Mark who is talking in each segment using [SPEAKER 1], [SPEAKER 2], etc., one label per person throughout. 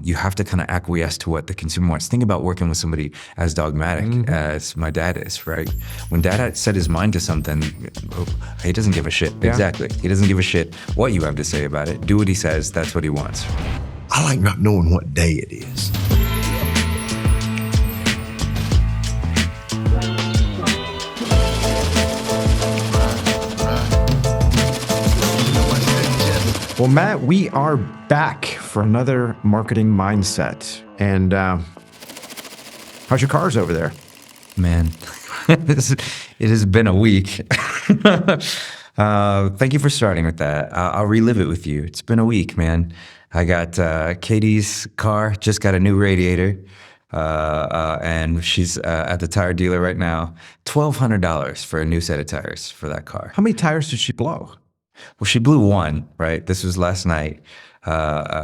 [SPEAKER 1] you have to kind of acquiesce to what the consumer wants. Think about working with somebody as dogmatic as my dad is, right? When dad had set his mind to something, he doesn't give a shit.
[SPEAKER 2] Yeah.
[SPEAKER 1] Exactly. He doesn't give a shit what you have to say about it. Do what he says. That's what he wants.
[SPEAKER 3] I like not knowing what day it is.
[SPEAKER 2] Well, Matt, we are back for another marketing mindset. And how's your cars over there?
[SPEAKER 1] Man, it has been a week. Thank you for starting with that. I'll relive it with you. It's been a week, man. I got Katie's car, just got a new radiator, and she's at the tire dealer right now. $1,200 for a new set of tires for that car.
[SPEAKER 2] How many tires did she blow?
[SPEAKER 1] Well, she blew one, right? This was last night.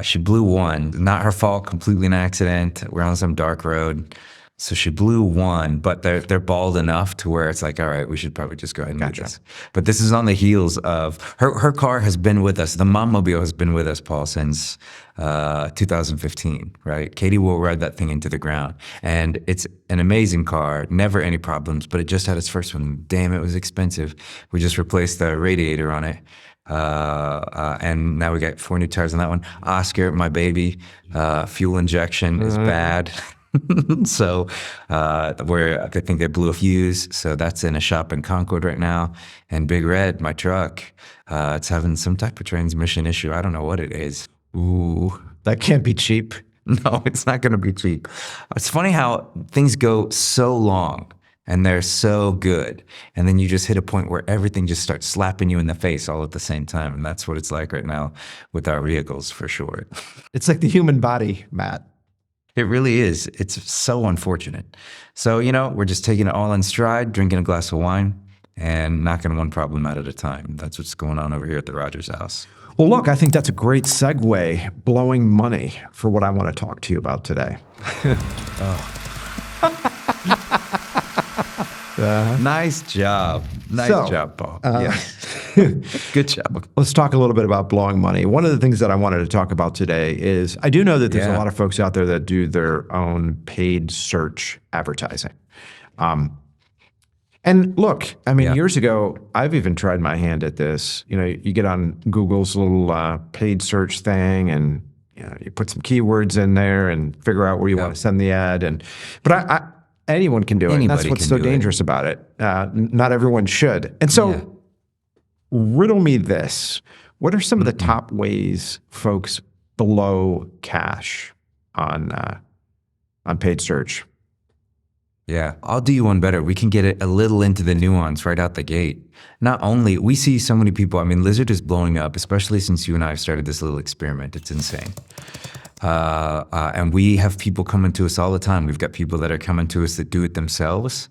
[SPEAKER 1] She blew one. Not her fault, completely an accident. We're on some dark road. So she blew one, but they're bald enough to where it's like, all right, we should probably just go ahead and do this. But this is on the heels of, her car has been with us, the Mommobile has been with us, Paul, since 2015, right? Katie will ride that thing into the ground. And it's an amazing car, never any problems, but it just had its first one. Damn, it was expensive. We just replaced the radiator on it. And now we got 4 new tires on that one. Oscar, my baby, fuel injection is bad. So I think they blew a fuse. So that's in a shop in Concord right now. And Big Red, my truck, it's having some type of transmission issue. I don't know what it is.
[SPEAKER 2] Ooh, that can't be cheap.
[SPEAKER 1] No, it's not going to be cheap. It's funny how things go so long and they're so good. And then you just hit a point where everything just starts slapping you in the face all at the same time. And that's what it's like right now with our vehicles, for sure.
[SPEAKER 2] It's like the human body, Matt.
[SPEAKER 1] It really is. It's so unfortunate. So, we're just taking it all in stride, drinking a glass of wine, and knocking one problem out at a time. That's what's going on over here at the Rogers house.
[SPEAKER 2] Well, look, I think that's a great segue, blowing money, for what I want to talk to you about today.
[SPEAKER 1] Nice job. Nice job, Paul. Yeah. Good job.
[SPEAKER 2] Let's talk a little bit about blowing money. One of the things that I wanted to talk about today is I do know that there's a lot of folks out there that do their own paid search advertising. And look, I mean, years ago, I've even tried my hand at this. You get on Google's little paid search thing and you put some keywords in there and figure out where you want to send the ad. But anyone can do it. And that's what's so dangerous about it. Not everyone should. And so riddle me this. What are some of the top ways folks blow cash on paid search?
[SPEAKER 1] Yeah, I'll do you one better. We can get it a little into the nuance right out the gate. Not only, we see so many people, I mean, Lizard is blowing up, especially since you and I have started this little experiment. It's insane. And we have people coming to us all the time. We've got people that are coming to us that do it themselves.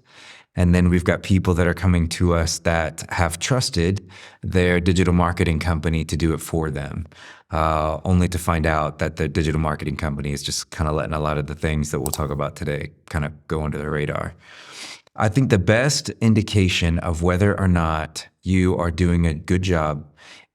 [SPEAKER 1] And then we've got people that are coming to us that have trusted their digital marketing company to do it for them, only to find out that the digital marketing company is just kind of letting a lot of the things that we'll talk about today kind of go under the radar. I think the best indication of whether or not you are doing a good job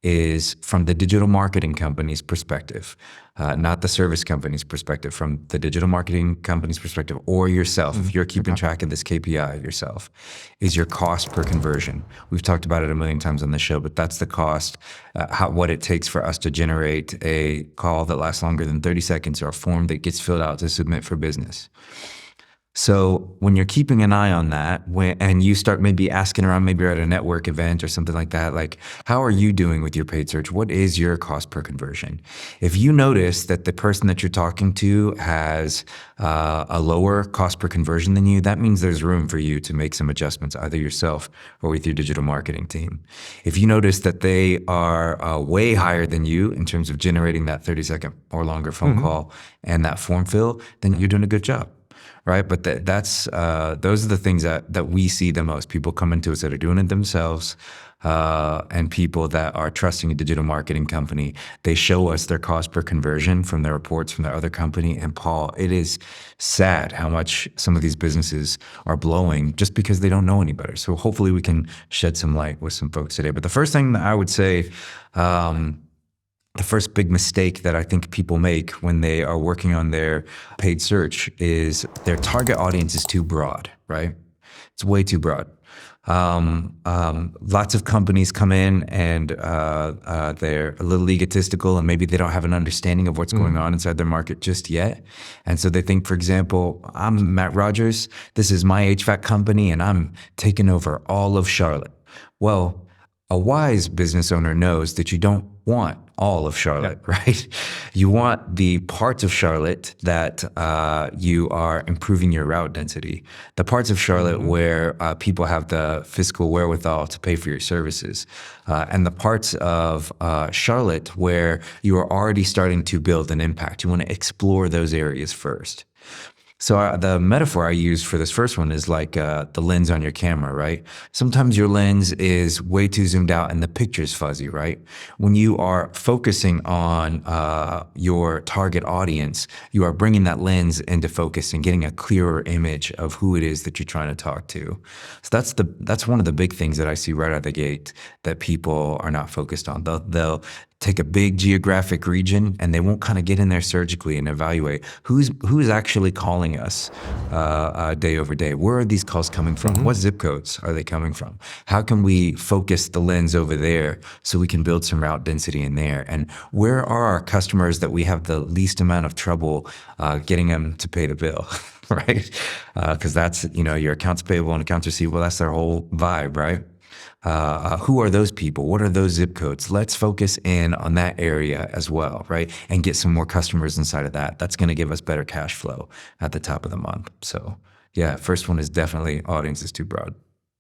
[SPEAKER 1] is from the digital marketing company's perspective, not the service company's perspective, from the digital marketing company's perspective, or yourself, if you're keeping track of this KPI of yourself, is your cost per conversion. We've talked about it a million times on the show, but that's the cost, what it takes for us to generate a call that lasts longer than 30 seconds or a form that gets filled out to submit for business. So when you're keeping an eye on that, and you start maybe asking around, maybe you're at a network event or something like that, like, how are you doing with your paid search? What is your cost per conversion? If you notice that the person that you're talking to has a lower cost per conversion than you, that means there's room for you to make some adjustments, either yourself or with your digital marketing team. If you notice that they are way higher than you in terms of generating that 30-second or longer phone call and that form fill, then you're doing a good job. Right, but those are the things that we see the most. People coming to us that are doing it themselves, and people that are trusting a digital marketing company. They show us their cost per conversion from their reports from their other company. And Paul, it is sad how much some of these businesses are blowing just because they don't know any better. So hopefully we can shed some light with some folks today. But the first thing that I would say the first big mistake that I think people make when they are working on their paid search is their target audience is too broad, right? It's way too broad. Lots of companies come in and they're a little egotistical, and maybe they don't have an understanding of what's going on inside their market just yet. And so they think, for example, I'm Mat Rogers, this is my HVAC company, and I'm taking over all of Charlotte. Well, a wise business owner knows that you don't want all of Charlotte, right? You want the parts of Charlotte that you are improving your route density, the parts of Charlotte where people have the fiscal wherewithal to pay for your services, and the parts of Charlotte where you are already starting to build an impact. You want to explore those areas first. So the metaphor I use for this first one is like the lens on your camera, right? Sometimes your lens is way too zoomed out and the picture's fuzzy, right? When you are focusing on your target audience, you are bringing that lens into focus and getting a clearer image of who it is that you're trying to talk to. So that's one of the big things that I see right out the gate that people are not focused on. They'll take a big geographic region and they won't kind of get in there surgically and evaluate who's actually calling us day over day. Where are these calls coming from? What zip codes are they coming from? How can we focus the lens over there so we can build some route density in there? And where are our customers that we have the least amount of trouble getting them to pay the bill? Right? Because that's, your accounts payable and accounts receivable, that's their whole vibe, right? Who are those people? What are those zip codes? Let's focus in on that area as well, right? And get some more customers inside of that. That's going to give us better cash flow at the top of the month. So yeah, first one is definitely audience is too broad.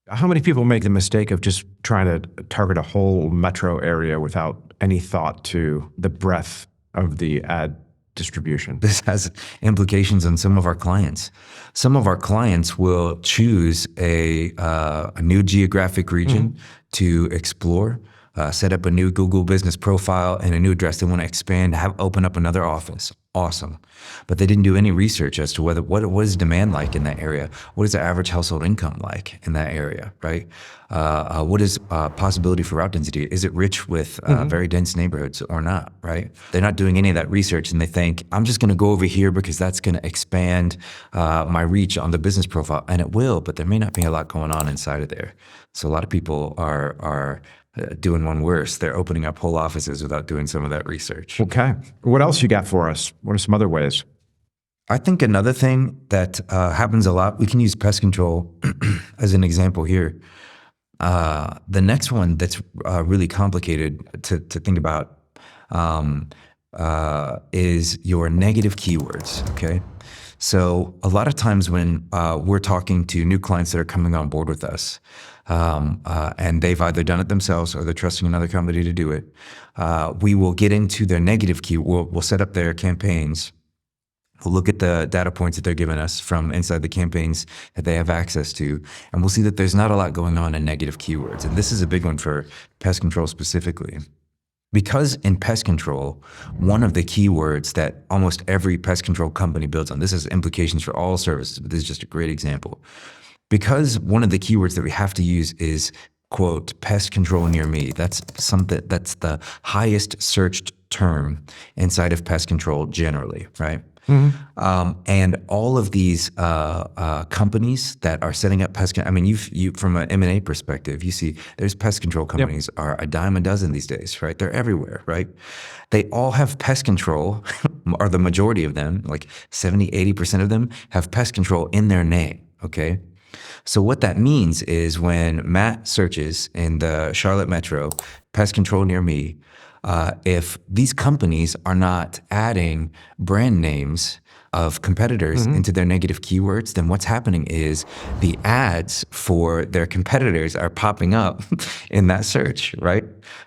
[SPEAKER 2] How many people make the mistake of just trying to target a whole metro area without any thought to the breadth of the ad distribution?
[SPEAKER 1] This has implications on some of our clients. Some of our clients will choose a new geographic region to explore, set up a new Google business profile and a new address. They want to expand, open up another office. Awesome. But they didn't do any research as to what is demand like in that area? What is the average household income like in that area, right? What is possibility for route density? Is it rich with very dense neighborhoods or not, right? They're not doing any of that research and they think, I'm just going to go over here because that's going to expand my reach on the business profile. And it will, but there may not be a lot going on inside of there. So a lot of people are doing one worse. They're opening up whole offices without doing some of that research.
[SPEAKER 2] Okay. What else you got for us? What are some other ways?
[SPEAKER 1] I think another thing that happens a lot, we can use pest control as an example here. The next one that's really complicated to think about is your negative keywords, okay? So a lot of times when we're talking to new clients that are coming on board with us, and they've either done it themselves or they're trusting another company to do it, we will get into their negative key. We'll set up their campaigns. We'll look at the data points that they're giving us from inside the campaigns that they have access to, and we'll see that there's not a lot going on in negative keywords. And this is a big one for pest control specifically. Because in pest control, one of the keywords that almost every pest control company builds on, this has implications for all services, but this is just a great example. Because one of the keywords that we have to use is, quote, pest control near me. That's the highest searched term inside of pest control generally, right? And all of these companies that are setting up pest control, I mean, you from an M&A perspective, you see there's pest control companies are a dime a dozen these days, right? They're everywhere, right? They all have pest control, or the majority of them, like 70, 80% of them have pest control in their name, okay? So what that means is when Matt searches in the Charlotte Metro, pest control near me, if these companies are not adding brand names of competitors into their negative keywords, then what's happening is the ads for their competitors are popping up in that search, right?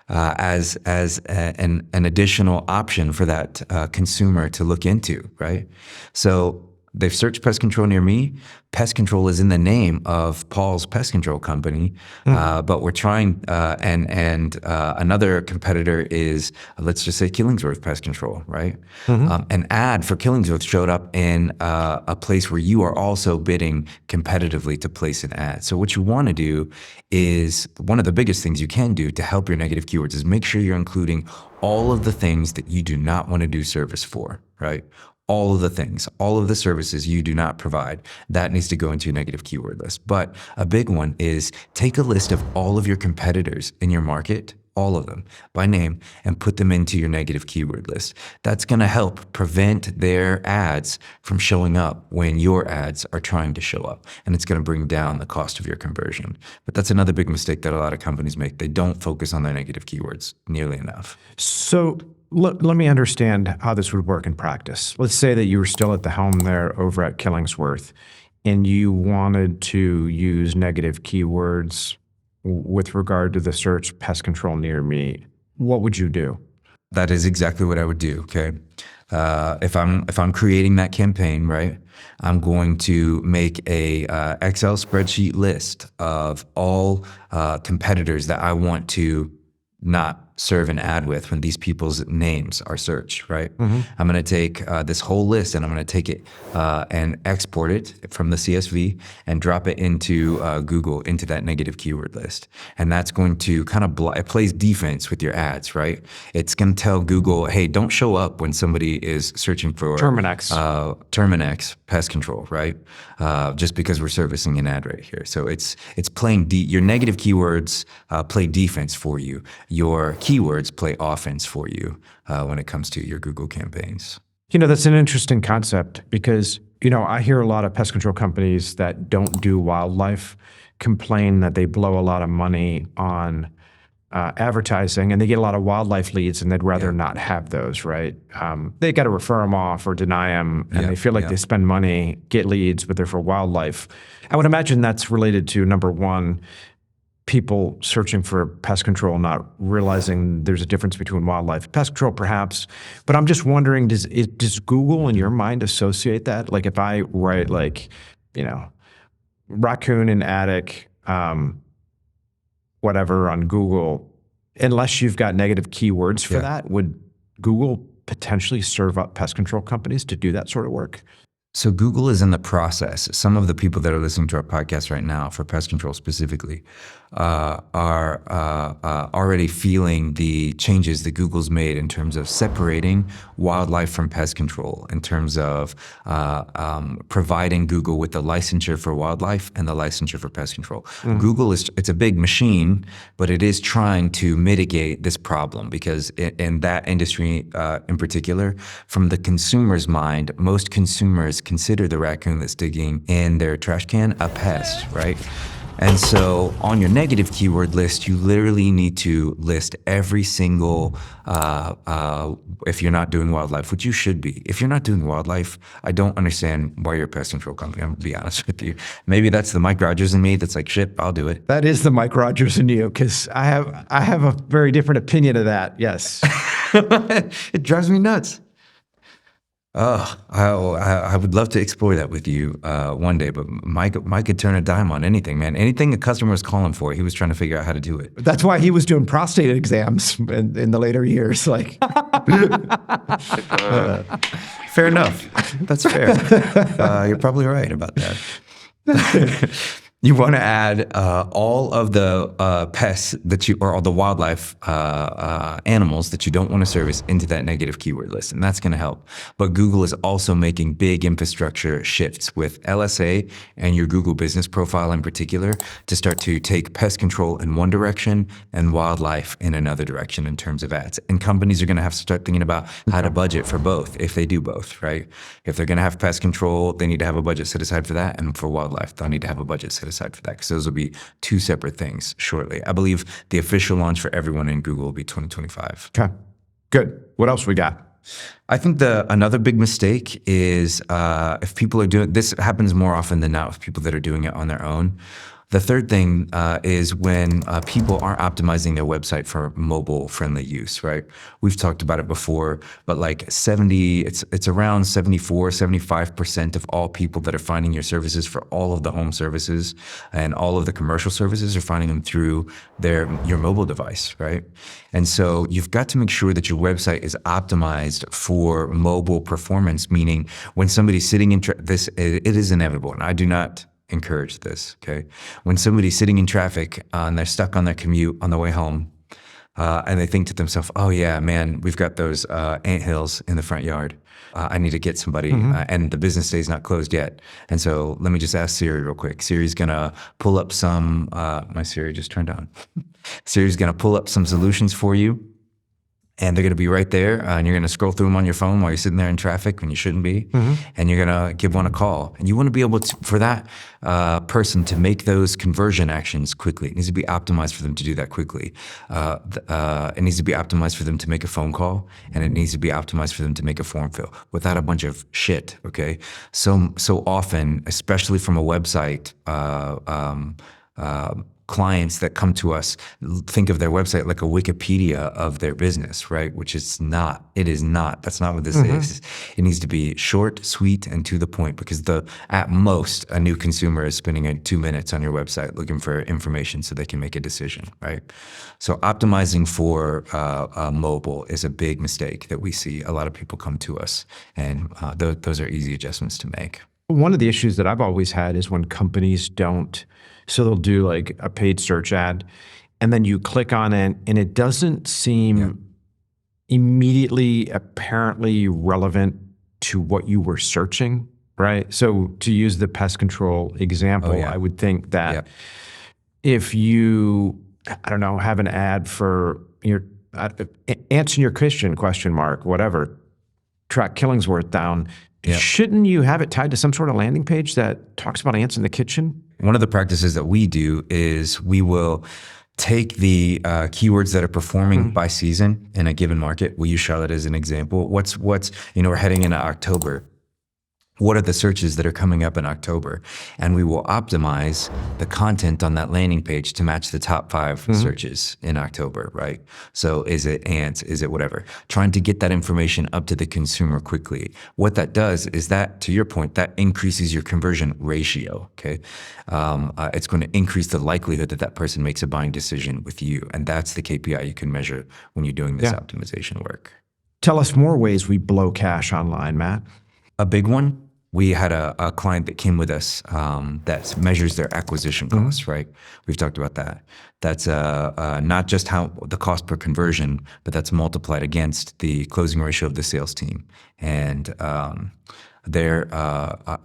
[SPEAKER 1] As an additional option for that consumer to look into, right? So They've searched pest control near me. Pest control is in the name of Paul's pest control company, but we're trying. And another competitor is, let's just say, Killingsworth Pest Control, right? An ad for Killingsworth showed up in a place where you are also bidding competitively to place an ad. So what you want to do is, one of the biggest things you can do to help your negative keywords is make sure you're including all of the things that you do not want to do service for, right? All of the things, all of the services you do not provide, that needs to go into your negative keyword list. But a big one is take a list of all of your competitors in your market, all of them by name, and put them into your negative keyword list. That's going to help prevent their ads from showing up when your ads are trying to show up. And it's going to bring down the cost of your conversion. But that's another big mistake that a lot of companies make. They don't focus on their negative keywords nearly enough.
[SPEAKER 2] So let me understand how this would work in practice. Let's say that you were still at the helm there over at Killingsworth and you wanted to use negative keywords with regard to the search pest control near me. What would you do?
[SPEAKER 1] That is exactly what I would do. Okay, if I'm creating that campaign, right, I'm going to make a Excel spreadsheet list of all competitors that I want to not serve an ad with when these people's names are searched, right? I'm going to take this whole list and I'm going to take it and export it from the CSV and drop it into Google, into that negative keyword list. And that's going to kind of, it plays defense with your ads, right? It's going to tell Google, hey, don't show up when somebody is searching for terminix pest control, right? Just because we're servicing an ad right here. So it's playing, your negative keywords play defense for you. Your keywords play offense for you when it comes to your Google campaigns.
[SPEAKER 2] You know, that's an interesting concept because, you know, I hear a lot of pest control companies that don't do wildlife complain that they blow a lot of money on advertising and they get a lot of wildlife leads and they'd rather not have those, right? They got to refer them off or deny them and they feel like they spend money, get leads, but they're for wildlife. I would imagine that's related to, number one, people searching for pest control, not realizing there's a difference between wildlife and pest control, perhaps. But I'm just wondering, does Google in your mind associate that? Like if I write like, you know, raccoon in attic, whatever on Google, unless you've got negative keywords for that, would Google potentially serve up pest control companies to do that sort of work?
[SPEAKER 1] So Google is in the process. Some of the people that are listening to our podcast right now, for pest control specifically, are already feeling the changes that Google's made in terms of separating wildlife from pest control, in terms of providing Google with the licensure for wildlife and the licensure for pest control. Google it's a big machine, but it is trying to mitigate this problem because in that industry in particular, from the consumer's mind, most consumers consider the raccoon that's digging in their trash can a pest, right? And so on your negative keyword list, you literally need to list every single, if you're not doing wildlife, which you should be. If you're not doing wildlife, I don't understand why you're a pest control company, I'm gonna be honest with you. Maybe that's the Mike Rogers in me that's like, shit, I'll do it.
[SPEAKER 2] That is the Mike Rogers in you, because I have a very different opinion of that, yes.
[SPEAKER 1] It drives me nuts. Oh, I would love to explore that with you one day, but Mike could turn a dime on anything, man. Anything a customer was calling for, he was trying to figure out how to do it.
[SPEAKER 2] That's why he was doing prostate exams in the later years. Like,
[SPEAKER 1] fair enough. That's fair. You're probably right about that. You want to add all of the pests that or all the wildlife animals that you don't want to service into that negative keyword list, and that's going to help. But Google is also making big infrastructure shifts with LSA and your Google business profile in particular to start to take pest control in one direction and wildlife in another direction in terms of ads. And companies are going to have to start thinking about how to budget for both if they do both, right? If they're going to have pest control, they need to have a budget set aside for that, and for wildlife, they'll need to have a budget set aside for that, because those will be two separate things shortly. I believe the official launch for everyone in Google will be 2025.
[SPEAKER 2] Okay, good. What else we got?
[SPEAKER 1] I think another big mistake is if people are doing, this happens more often than not with people that are doing it on their own. The third thing is when people aren't optimizing their website for mobile-friendly use, right? We've talked about it before, but like it's around 74, 75% of all people that are finding your services for all of the home services and all of the commercial services are finding them through your mobile device, right? And so you've got to make sure that your website is optimized for mobile performance, meaning when somebody's sitting in it is inevitable, and I do not encourage this, okay? When somebody's sitting in traffic and they're stuck on their commute on the way home, and they think to themselves, oh yeah, man, we've got those anthills in the front yard. I need to get somebody, and the business day is not closed yet. And so let me just ask Siri real quick. Siri's gonna pull up some, my Siri just turned on. Siri's gonna pull up some solutions for you. And they're going to be right there, and you're going to scroll through them on your phone while you're sitting there in traffic when you shouldn't be, and you're going to give one a call. And you want to be able to, for that person to make those conversion actions quickly. It needs to be optimized for them to do that quickly. It needs to be optimized for them to make a phone call, and it needs to be optimized for them to make a form fill without a bunch of shit, okay? So often, especially from a website, clients that come to us think of their website like a Wikipedia of their business, right? Which is not. It is not. That's not what this is. It needs to be short, sweet, and to the point, because at most a new consumer is spending 2 minutes on your website looking for information so they can make a decision, right? So optimizing for mobile is a big mistake that we see a lot of people come to us, and those are easy adjustments to make.
[SPEAKER 2] One of the issues that I've always had is when companies don't, so they'll do like a paid search ad, and then you click on it and it doesn't seem immediately apparently relevant to what you were searching, right? So to use the pest control example, I would think that if you, I don't know, have an ad for your ants in your kitchen, question mark, whatever, track Killingsworth down, shouldn't you have it tied to some sort of landing page that talks about ants in the kitchen?
[SPEAKER 1] One of the practices that we do is we will take the keywords that are performing by season in a given market. We'll use Charlotte as an example. What's we're heading into October. What are the searches that are coming up in October? And we will optimize the content on that landing page to match the top 5 searches in October, right? So is it ants? Is it whatever? Trying to get that information up to the consumer quickly. What that does is that, to your point, that increases your conversion ratio, okay? It's going to increase the likelihood that that person makes a buying decision with you. And that's the KPI you can measure when you're doing this optimization work.
[SPEAKER 2] Tell us more ways we blow cash online, Matt.
[SPEAKER 1] A big one. We had a client that came with us that measures their acquisition costs, right? We've talked about that. That's not just how the cost per conversion, but that's multiplied against the closing ratio of the sales team. And their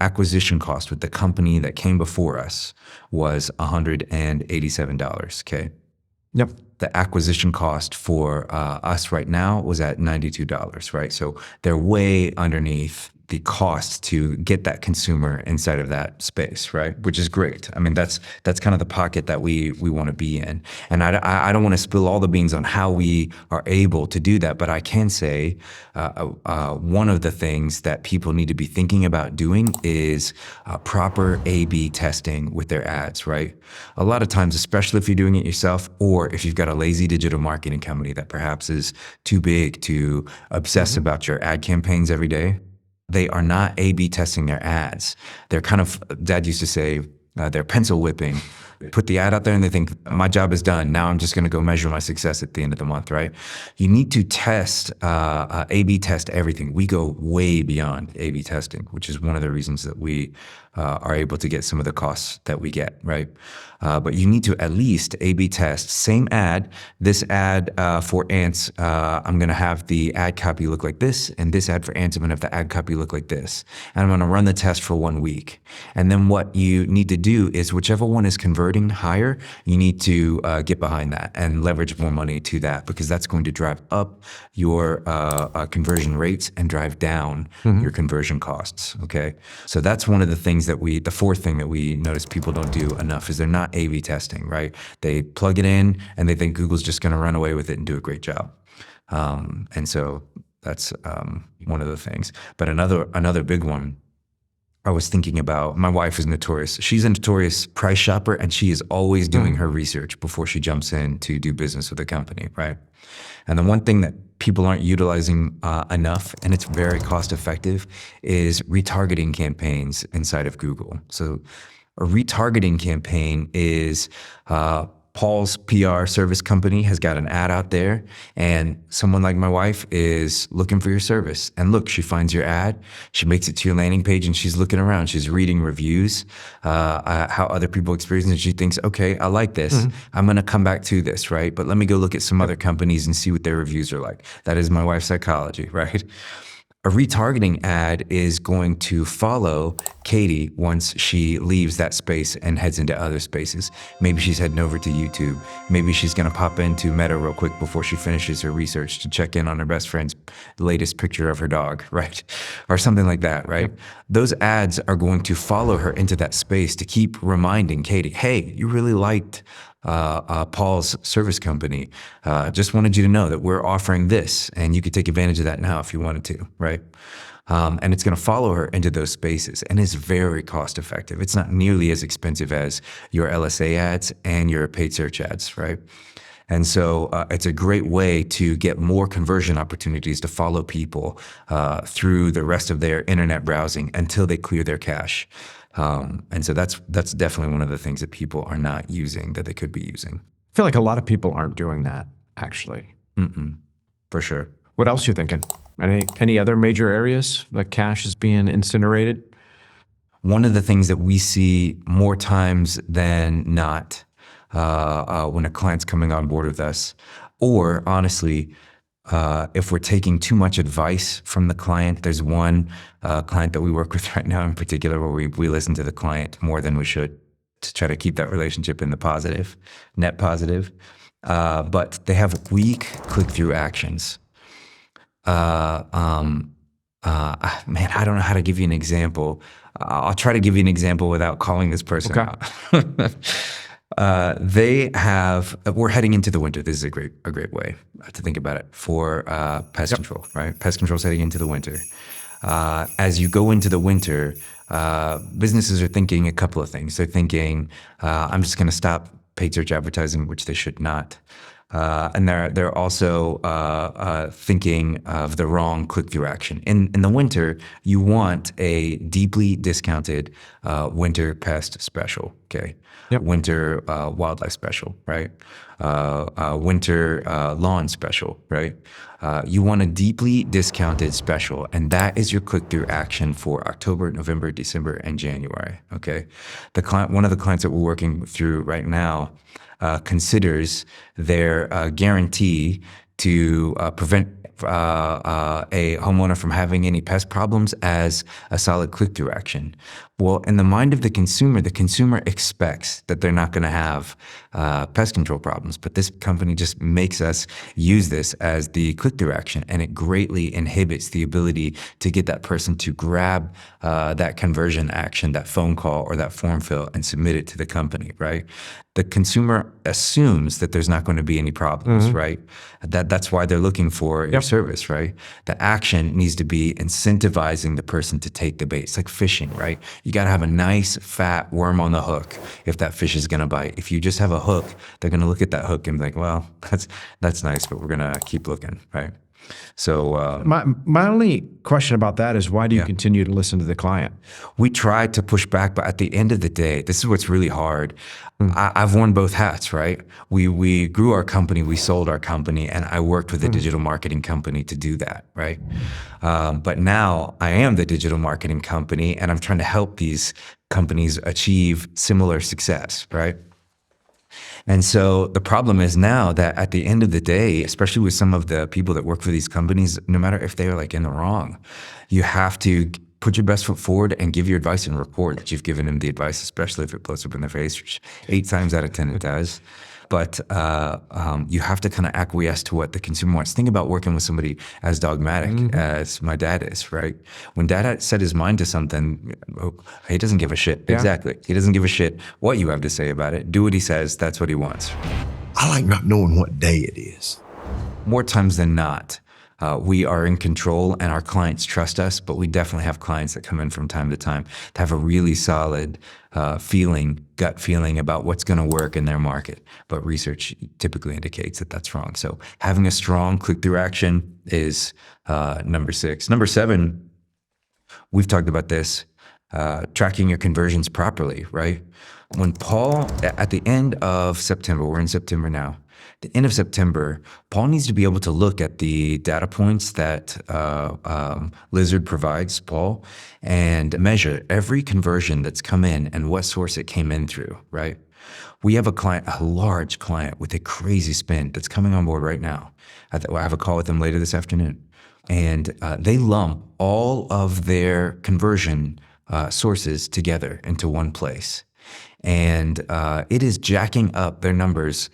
[SPEAKER 1] acquisition cost with the company that came before us was $187, okay?
[SPEAKER 2] Yep.
[SPEAKER 1] The acquisition cost for us right now was at $92, right? So they're way underneath the cost to get that consumer inside of that space, right? Which is great. I mean, that's kind of the pocket that we want to be in. And I don't want to spill all the beans on how we are able to do that, but I can say one of the things that people need to be thinking about doing is proper A/B testing with their ads, right? A lot of times, especially if you're doing it yourself, or if you've got a lazy digital marketing company that perhaps is too big to obsess about your ad campaigns every day, they are not A/B testing their ads. They're kind of, Dad used to say, they're pencil whipping. Put the ad out there and they think, my job is done. Now I'm just going to go measure my success at the end of the month, right? You need to test, A/B test everything. We go way beyond A/B testing, which is one of the reasons that we are able to get some of the costs that we get, right? But you need to at least A/B test. Same ad, this ad for ants, I'm going to have the ad copy look like this, and this ad for ants, I'm going to have the ad copy look like this. And I'm going to run the test for 1 week. And then what you need to do is whichever one is converting higher, you need to get behind that and leverage more money to that, because that's going to drive up your conversion rates and drive down your conversion costs, okay? So that's one of the things that the fourth thing that we notice people don't do enough is they're not A/B testing, right? They plug it in and they think Google's just going to run away with it and do a great job. And so that's one of the things. But another big one I was thinking about, my wife is notorious. She's a notorious price shopper, and she is always doing her research before she jumps in to do business with a company, right? And the one thing that people aren't utilizing enough, and it's very cost effective, is retargeting campaigns inside of Google. So a retargeting campaign is Paul's PR service company has got an ad out there, and someone like my wife is looking for your service. And look, she finds your ad, she makes it to your landing page, and she's looking around. She's reading reviews, how other people experience it, and she thinks, okay, I like this. I'm going to come back to this, right? But let me go look at some other companies and see what their reviews are like. That is my wife's psychology, right? A retargeting ad is going to follow Katie once she leaves that space and heads into other spaces. Maybe she's heading over to YouTube. Maybe she's going to pop into Meta real quick before she finishes her research to check in on her best friend's latest picture of her dog, right? Or something like that, right? Those ads are going to follow her into that space to keep reminding Katie, hey, you really liked Paul's service company. Just wanted you to know that we're offering this, and you could take advantage of that now if you wanted to, right? And it's going to follow her into those spaces, and it's very cost effective. It's not nearly as expensive as your LSA ads and your paid search ads, right? And so it's a great way to get more conversion opportunities to follow people through the rest of their internet browsing until they clear their cache. And so that's definitely one of the things that people are not using that they could be using.
[SPEAKER 2] I feel like a lot of people aren't doing that, actually.
[SPEAKER 1] For sure.
[SPEAKER 2] What else you thinking? Any other major areas that cash is being incinerated?
[SPEAKER 1] One of the things that we see more times than not when a client's coming on board with us, or honestly, if we're taking too much advice from the client, there's one client that we work with right now in particular where we listen to the client more than we should to try to keep that relationship in the positive, net positive. But they have weak click-through actions. Man, I don't know how to give you an example. I'll try to give you an example without calling this person out. We're heading into the winter. This is a great way to think about it for pest control, right? Pest control is heading into the winter. As you go into the winter, businesses are thinking a couple of things. They're thinking, I'm just going to stop paid search advertising, which they should not. And they're also thinking of the wrong click-through action. In the winter, you want a deeply discounted winter pest special, okay? Winter wildlife special, right? Winter lawn special, right? You want a deeply discounted special, and that is your click-through action for October, November, December, and January, okay? One of the clients that we're working through right now considers their guarantee to prevent a homeowner from having any pest problems as a solid click-through action. Well, in the mind of the consumer expects that they're not going to have pest control problems, but this company just makes us use this as the click-through action, and it greatly inhibits the ability to get that person to grab that conversion action, that phone call or that form fill, and submit it to the company, right? The consumer assumes that there's not going to be any problems, right? That's why they're looking for your service, right? The action needs to be incentivizing the person to take the bait. It's like fishing, right? You got to have a nice fat worm on the hook if that fish is going to bite. If you just have a hook, they're going to look at that hook and be like, well, that's nice, but we're going to keep looking, right? So
[SPEAKER 2] my only question about that is, why do you continue to listen to the client?
[SPEAKER 1] We try to push back, but at the end of the day, this is what's really hard. I've worn both hats, right? We grew our company, we sold our company, and I worked with a digital marketing company to do that, right? But now I am the digital marketing company, and I'm trying to help these companies achieve similar success, right? And so the problem is now that at the end of the day, especially with some of the people that work for these companies, no matter if they're like in the wrong, you have to put your best foot forward and give your advice and report that you've given them the advice, especially if it blows up in their face, which 8 times out of 10 it does. But you have to kind of acquiesce to what the consumer wants. Think about working with somebody as dogmatic as my dad is, right? When dad had set his mind to something, he doesn't give a shit. Exactly. He doesn't give a shit what you have to say about it. Do what he says. That's what he wants.
[SPEAKER 3] I like not knowing what day it is.
[SPEAKER 1] More times than not, we are in control and our clients trust us, but we definitely have clients that come in from time to time to have a really solid gut feeling about what's going to work in their market. But research typically indicates that that's wrong. So having a strong click-through action is number 6. Number 7, we've talked about this, tracking your conversions properly, right? When Paul, at the end of September, we're in September now, the end of September, Paul needs to be able to look at the data points that Lizard provides Paul and measure every conversion that's come in and what source it came in through, right? We have a large client with a crazy spend that's coming on board right now. I have a call with them later this afternoon. And they lump all of their conversion sources together into one place. And it is jacking up their numbers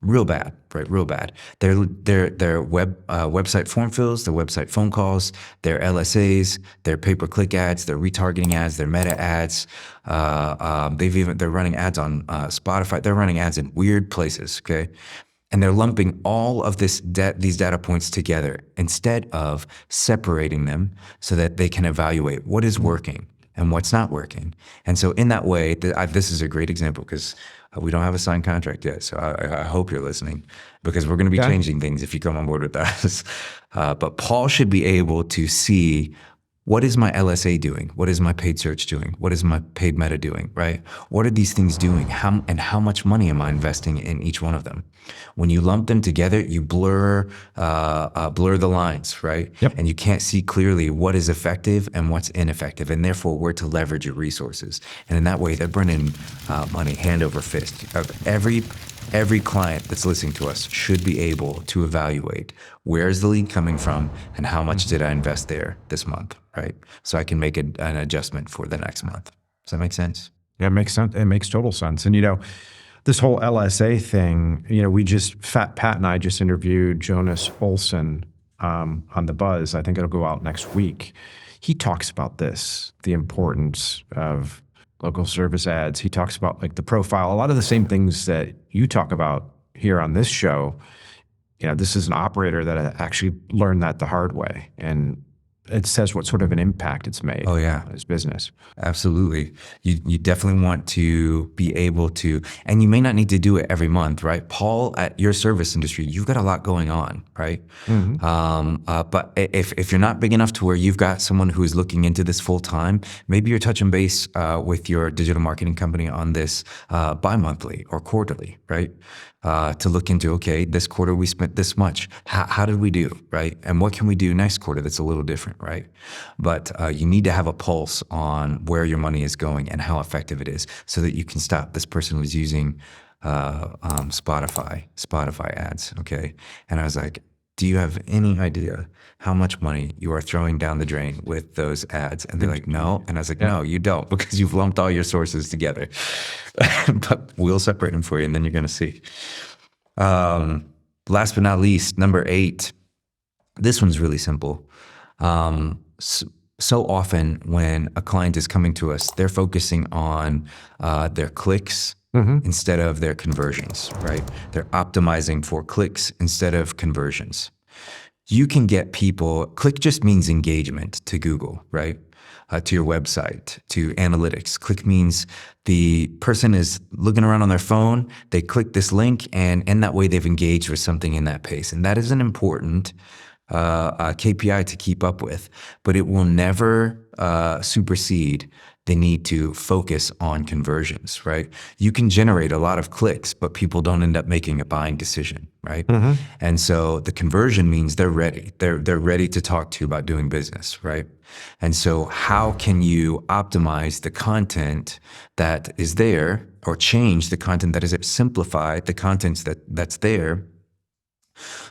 [SPEAKER 1] real bad, right? Real bad. Their website form fills, their website phone calls, their LSAs, their pay-per-click ads, their retargeting ads, their meta ads. They're running ads on Spotify. They're running ads in weird places. Okay. And they're lumping all of these data points together instead of separating them so that they can evaluate what is working and what's not working. And so in that way, this is a great example because we don't have a signed contract yet. So I hope you're listening because we're going to be changing things if you come on board with us. But Paul should be able to see, what is my LSA doing? What is my paid search doing? What is my paid meta doing, right? What are these things doing? How much money am I investing in each one of them? When you lump them together, you blur the lines, right?
[SPEAKER 2] Yep.
[SPEAKER 1] And you can't see clearly what is effective and what's ineffective, and therefore where to leverage your resources. And in that way, they're burning money hand over fist. Every client that's listening to us should be able to evaluate where is the lead coming from and how much did I invest there this month, right? So I can make an adjustment for the next month. Does that make sense?
[SPEAKER 2] Yeah, it makes sense. It makes total sense. And, this whole LSA thing, Pat and I just interviewed Jonas Olson on The Buzz. I think it'll go out next week. He talks about this, the importance of local service ads. He talks about the profile, a lot of the same things that you talk about here on this show. This is an operator that actually learned that the hard way. And it says what sort of an impact it's made on his business.
[SPEAKER 1] Absolutely. You definitely want to be able to, and you may not need to do it every month, right? Paul, at your service industry, you've got a lot going on, right? Mm-hmm. But if you're not big enough to where you've got someone who is looking into this full time, maybe you're touching base with your digital marketing company on this bi-monthly or quarterly, right? To look into, okay, this quarter we spent this much. How did we do, right? And what can we do next quarter that's a little different, right? But you need to have a pulse on where your money is going and how effective it is so that you can stop. This person was using Spotify ads, okay? And I was like, do you have any idea how much money you are throwing down the drain with those ads? And they're like, no. And I was like, no, you don't, because you've lumped all your sources together. But we'll separate them for you, and then you're going to see. Last but not least, number 8. This one's really simple. So often when a client is coming to us, they're focusing on their clicks, instead of their conversions, right? They're optimizing for clicks instead of conversions. You can get people, click just means engagement to Google, right? To your website, to analytics. Click means the person is looking around on their phone, they click this link, and in that way they've engaged with something in that pace. And that is an important KPI to keep up with, but it will never supersede the need to focus on conversions, right? You can generate a lot of clicks, but people don't end up making a buying decision, right? Mm-hmm. And so the conversion means they're ready. They're ready to talk to you about doing business, right? And so how can you optimize the content that is there, or change the content that is, simplify the content that's there,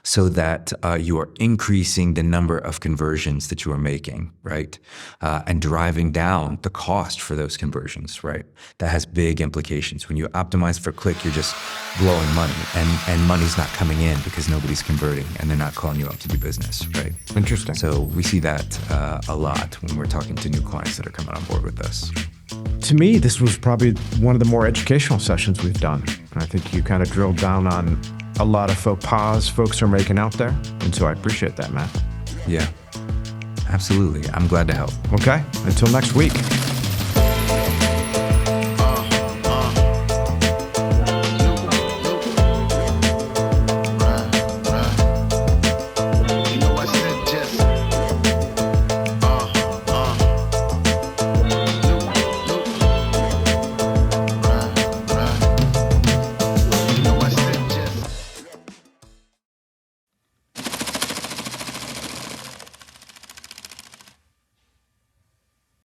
[SPEAKER 1] so that you are increasing the number of conversions that you are making, right? And driving down the cost for those conversions, right? That has big implications. When you optimize for click, you're just blowing money, and money's not coming in because nobody's converting and they're not calling you up to do business, right?
[SPEAKER 2] Interesting.
[SPEAKER 1] So we see that a lot when we're talking to new clients that are coming on board with us.
[SPEAKER 2] To me, this was probably one of the more educational sessions we've done. And I think you kind of drilled down on a lot of faux pas folks are making out there. And so I appreciate that, Matt.
[SPEAKER 1] Yeah, absolutely. I'm glad to help.
[SPEAKER 2] Okay, until next week.